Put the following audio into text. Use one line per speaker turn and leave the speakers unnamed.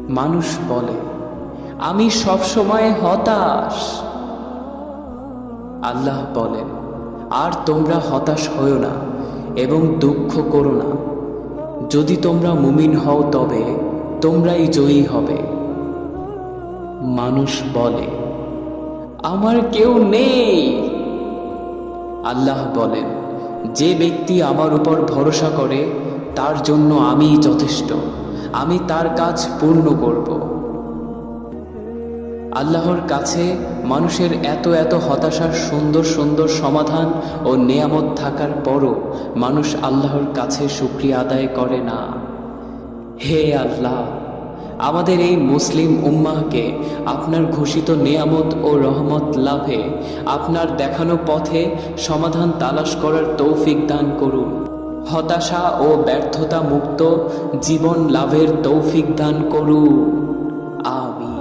মানুষ বলে, আমি সব সময় হতাশ। আল্লাহ বলেন, আর তোমরা হতাশ হও না এবং দুঃখ করো না। যদি তোমরা মুমিন হও তবে তোমরাই জয়ী হবে। মানুষ বলে, আমার কেউ নেই। আল্লাহ বলেন, যে ব্যক্তি আমার উপর ভরসা করে তার জন্য আমিই যথেষ্ট, আমি তার কাজ পূর্ণ করব। আল্লাহর কাছে মানুষের এত এত হতাশার সুন্দর সুন্দর সমাধান ও নেয়ামত থাকার পরও মানুষ আল্লাহর কাছে শুকরিয়া আদায় করে না। হে আল্লাহ, আমাদের এই মুসলিম উম্মাহকে আপনার ঘোষিত নেয়ামত ও রহমত লাভে আপনার দেখানো পথে সমাধান তালাশ করার তৌফিক দান করুন। হতাশা ও ব্যর্থতা মুক্ত জীবন লাভের তৌফিক দান করুন। আমিন।